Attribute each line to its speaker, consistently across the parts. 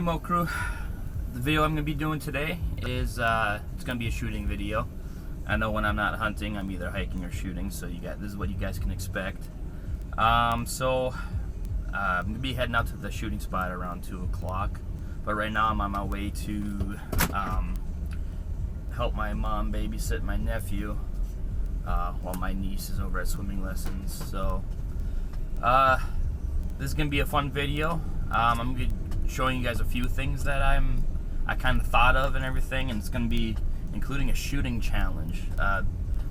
Speaker 1: Mo Crew. The video I'm going to be doing today is it's going to be a shooting video. I know when I'm not hunting, I'm either hiking or shooting, so this is what you guys can expect. I'm going to be heading out to the shooting spot around 2 o'clock, but right now I'm on my way to help my mom babysit my nephew while my niece is over at swimming lessons. So this is going to be a fun video. I'm going to be showing you guys a few things that I kind of thought of and everything, and it's going to be including a shooting challenge. The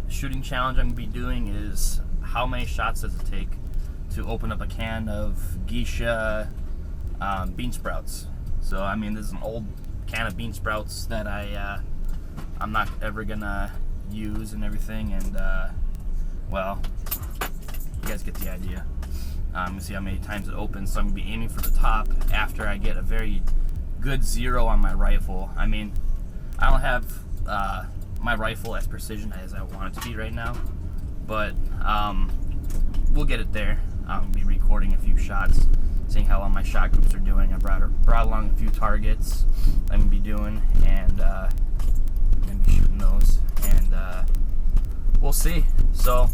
Speaker 1: shooting challenge I'm going to be doing is how many shots does it take to open up a can of geisha bean sprouts. So I mean, this is an old can of bean sprouts that I'm not ever gonna use and everything, and well, you guys get the idea. I'm gonna see how many times it opens, so I'm gonna be aiming for the top after I get a very good zero on my rifle. I mean, I don't have my rifle as precision as I want it to be right now, but we'll get it there. I'm gonna be recording a few shots, seeing how all my shot groups are doing. I brought along a few targets I'm gonna be doing, and I'm gonna be shooting those, and we'll see. So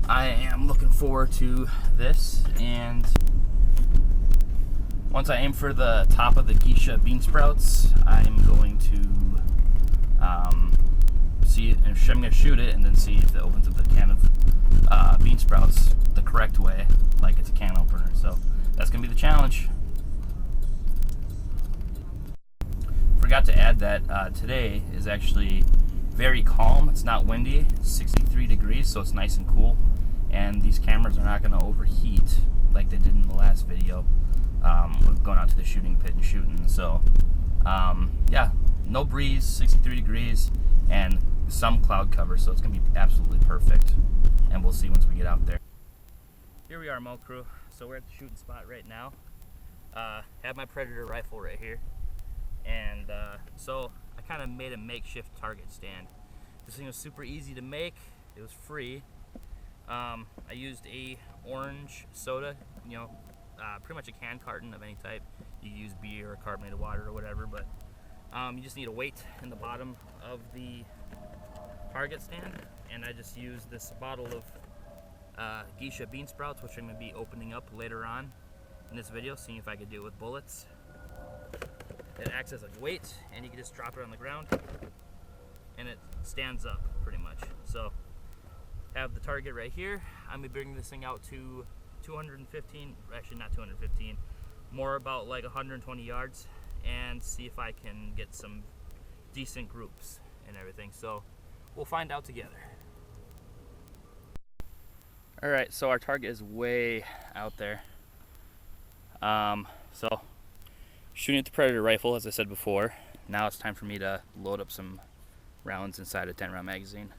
Speaker 1: I am looking forward to this, and once I aim for the top of the geisha bean sprouts, I'm going to see it, and I'm going to shoot it and then see if it opens up the can of bean sprouts the correct way, like it's a can opener. So that's going to be the challenge. Forgot to add that today is actually very calm. It's not windy. It's 63 degrees, so it's nice and cool. And these cameras are not going to overheat like they did in the last video. We're going out to the shooting pit and shooting. So, yeah, no breeze, 63 degrees, and some cloud cover, so it's going to be absolutely perfect. And we'll see once we get out there. Here we are, Mo Crew. So we're at the shooting spot right now. Have my Predator rifle right here. And so I kind of made a makeshift target stand. This thing was super easy to make. It was free. I used a orange soda, pretty much a can carton of any type. You use beer or carbonated water or whatever, but you just need a weight in the bottom of the target stand, and I just used this bottle of geisha bean sprouts, which I'm going to be opening up later on in this video, seeing if I could do it with bullets. It acts as a weight, and you can just drop it on the ground, and it stands up pretty much. So have the target right here. I'm gonna be bringing this thing out to 215, actually not 215, more about like 120 yards, and see if I can get some decent groups and everything. So we'll find out together. All right, so our target is way out there. So shooting at the Predator rifle, as I said before. Now it's time for me to load up some rounds inside a 10-round magazine.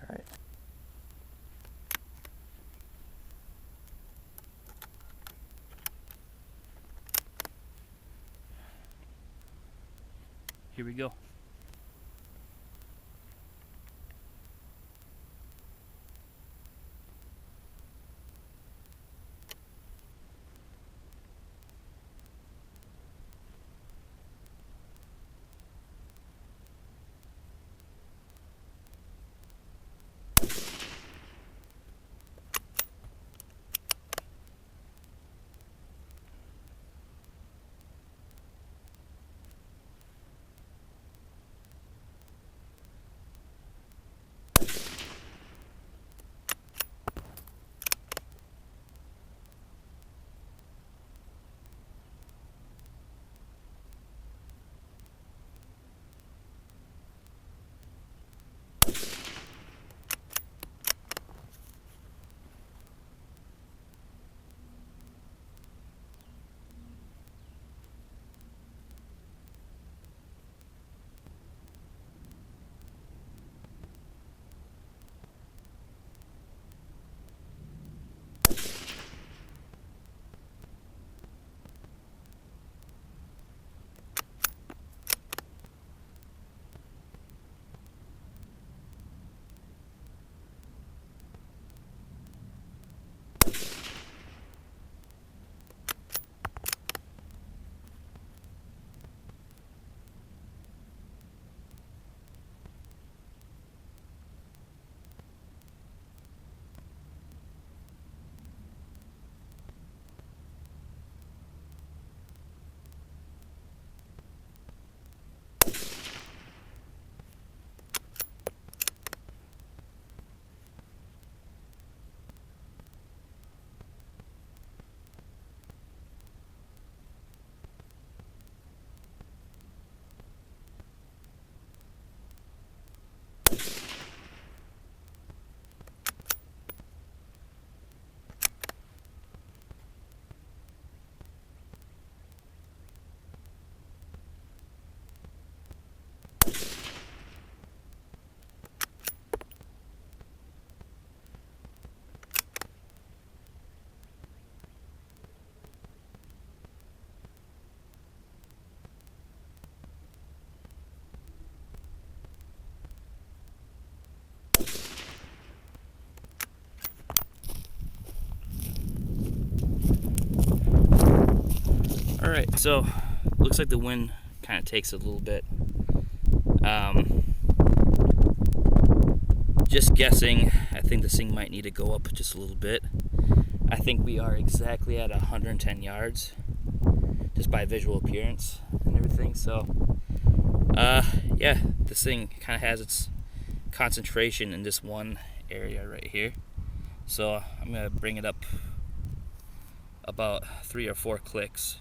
Speaker 1: All right. Here we go. Alright, so looks like the wind kind of takes a little bit. Just guessing, I think this thing might need to go up just a little bit. I think we are exactly at 110 yards, just by visual appearance and everything. So, yeah, this thing kind of has its concentration in this one area right here. So I'm gonna bring it up about 3 or 4 clicks.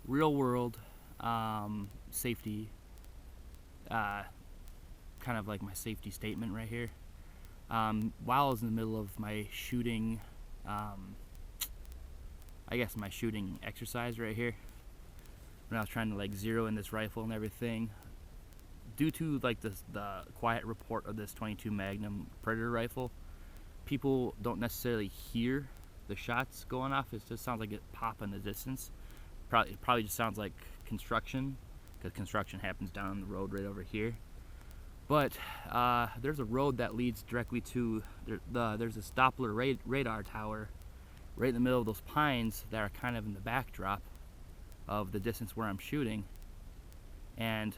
Speaker 1: Real world safety, kind of like my safety statement right here. While I was in the middle of my shooting, I guess my shooting exercise right here, when I was trying to like zero in this rifle and everything, due to like the quiet report of this 22 Magnum Predator rifle, people don't necessarily hear the shots going off. It just sounds like it pop in the distance. It probably just sounds like construction, because construction happens down the road right over here. But there's a road that leads directly to there's a Doppler radar tower right in the middle of those pines that are kind of in the backdrop of the distance where I'm shooting. And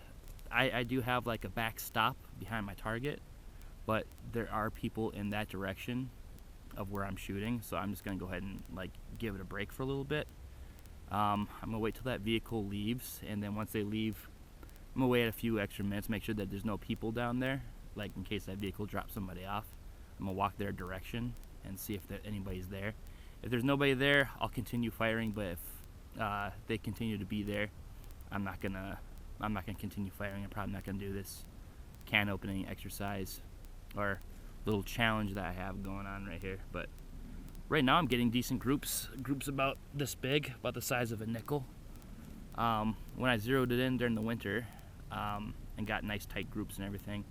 Speaker 1: I do have like a back stop behind my target, but there are people in that direction of where I'm shooting, so I'm just gonna go ahead and like give it a break for a little bit. I'm gonna wait till that vehicle leaves, and then once they leave, I'm gonna wait a few extra minutes, make sure that there's no people down there, like in case that vehicle drops somebody off. I'm gonna walk their direction and see if anybody's there. If there's nobody there, I'll continue firing, but if they continue to be there, I'm not gonna continue firing. I'm probably not gonna do this can opening exercise or little challenge that I have going on right here. But right now I'm getting decent groups about this big, about the size of a nickel. When I zeroed it in during the winter and got nice tight groups and everything,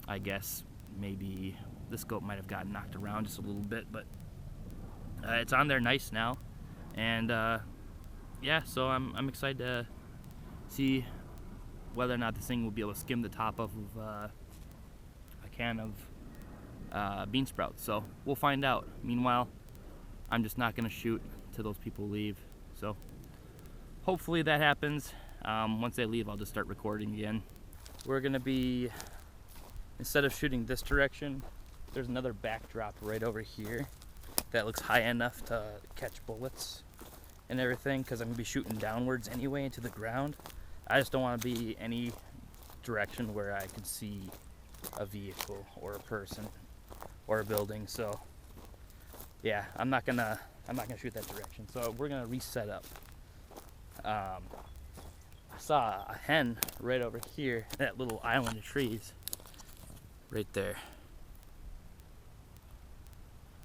Speaker 1: I guess maybe the scope might have gotten knocked around just a little bit, but it's on there nice now. And yeah, so I'm excited to see whether or not this thing will be able to skim the top off of a can of bean sprouts. So we'll find out. Meanwhile, I'm just not gonna shoot till those people leave. So hopefully that happens. Once they leave, I'll just start recording again. We're gonna be, instead of shooting this direction, there's another backdrop right over here that looks high enough to catch bullets and everything, because I'm gonna be shooting downwards anyway into the ground. I just don't want to be any direction where I can see a vehicle or a person or a building. So yeah, I'm not gonna shoot that direction. So we're gonna reset up. I saw a hen right over here, that little island of trees right there.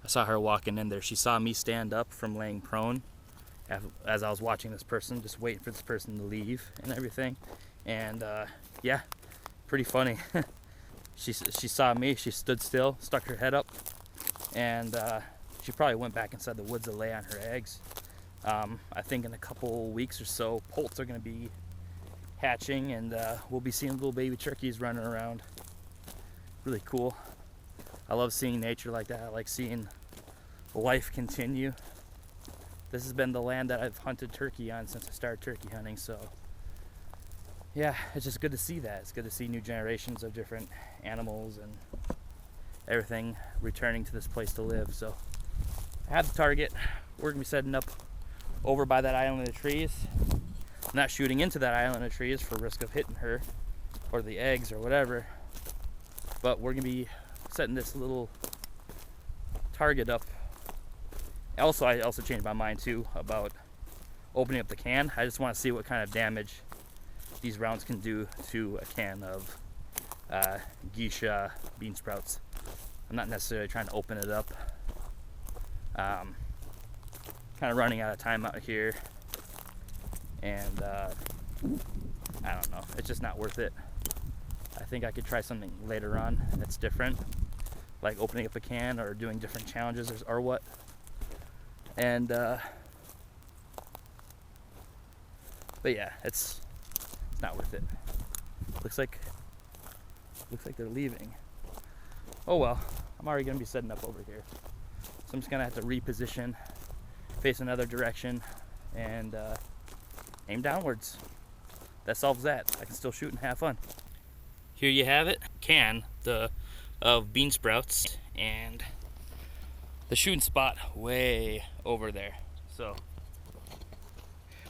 Speaker 1: I saw her walking in there. She saw me stand up from laying prone as I was watching this person, just waiting for this person to leave and everything. And yeah, pretty funny. She saw me, she stood still, stuck her head up, and she probably went back inside the woods to lay on her eggs. I think in a couple weeks or so, poults are going to be hatching, and we'll be seeing little baby turkeys running around. Really cool. I love seeing nature like that. I like seeing life continue. This has been the land that I've hunted turkey on since I started turkey hunting, so yeah, it's just good to see that. It's good to see new generations of different animals and everything returning to this place to live. So I have the target. We're gonna be setting up over by that island of trees. I'm not shooting into that island of trees for risk of hitting her or the eggs or whatever, but we're gonna be setting this little target up. I also changed my mind too about opening up the can. I just want to see what kind of damage these rounds can do to a can of geisha bean sprouts. I'm not necessarily trying to open it up. Kind of running out of time out here, and I don't know, it's just not worth it. I think I could try something later on that's different, like opening up a can or doing different challenges or what. And but yeah, it's not worth it. Looks like they're leaving. Oh well, I'm already gonna be setting up over here, so I'm just gonna have to reposition, face another direction, and aim downwards. That solves that. I can still shoot and have fun. Here you have it, can of bean sprouts, and the shooting spot way over there. So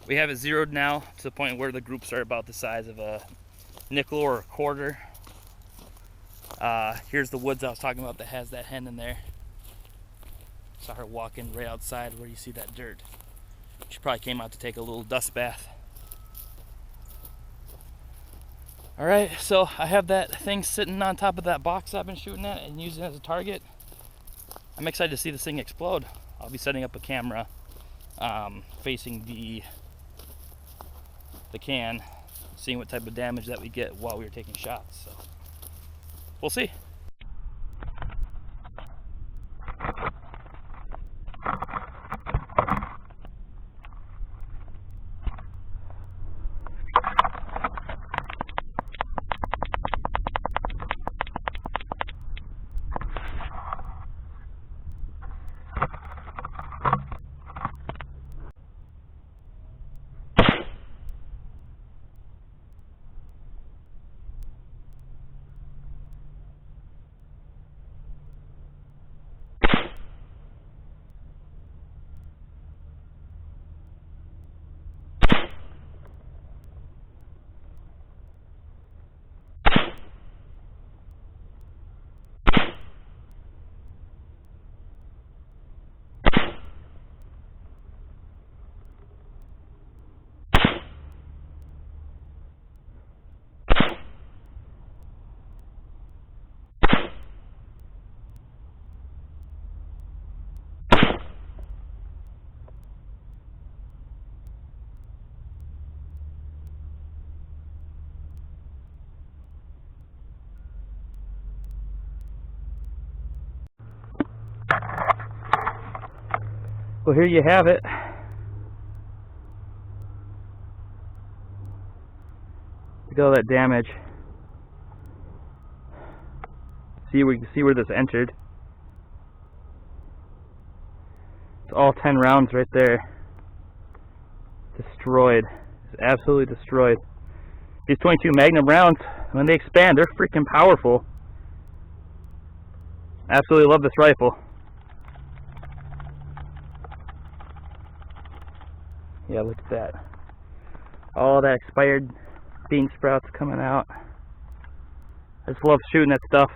Speaker 1: we have it zeroed now to the point where the groups are about the size of a nickel or a quarter. Here's the woods I was talking about that has that hen in there. Saw her walking right outside where you see that dirt. She probably came out to take a little dust bath. Alright, so I have that thing sitting on top of that box I've been shooting at and using it as a target. I'm excited to see this thing explode. I'll be setting up a camera facing the can, seeing what type of damage that we get while we were taking shots. So we'll see. Well, here you have it. Look at all that damage. We can see where this entered. It's all 10 rounds right there. Destroyed. It's absolutely destroyed. These 22 Magnum rounds, when they expand, they're freaking powerful. Absolutely love this rifle. Yeah, look at that. All that expired bean sprouts coming out. I just love shooting that stuff.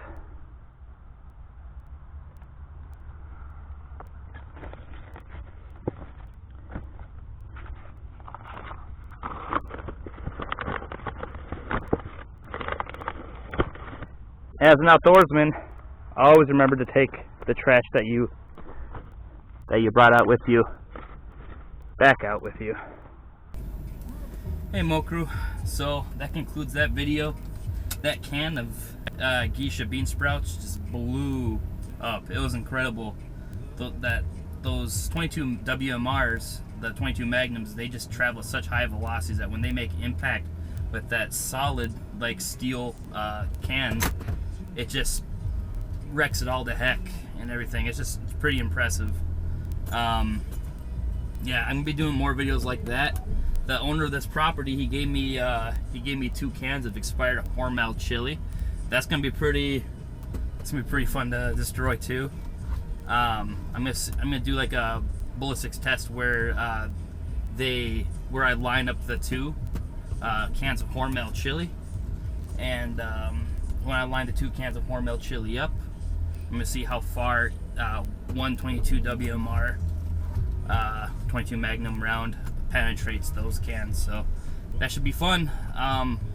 Speaker 1: As an outdoorsman, always remember to take the trash that you brought out with you back out with you. Hey Mo Crew, so that concludes that video. That can of geisha bean sprouts just blew up. It was incredible. Those 22 WMRs, the 22 Magnums, they just travel at such high velocities that when they make impact with that solid like steel can, it just wrecks it all to heck and everything. It's pretty impressive. Yeah, I'm gonna be doing more videos like that. The owner of this property, he gave me 2 cans of expired Hornady chili. That's gonna be pretty fun to destroy too. I'm gonna do like a ballistics test where I line up the 2 cans of Hornady chili, and when I line the 2 cans of Hornady chili up, I'm gonna see how far 122 WMR 22 Magnum round penetrates those cans. So that should be fun.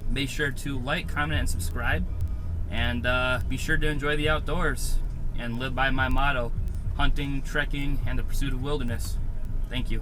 Speaker 1: Make sure to like, comment, and subscribe, and be sure to enjoy the outdoors and live by my motto: hunting, trekking, and the pursuit of wilderness. Thank you.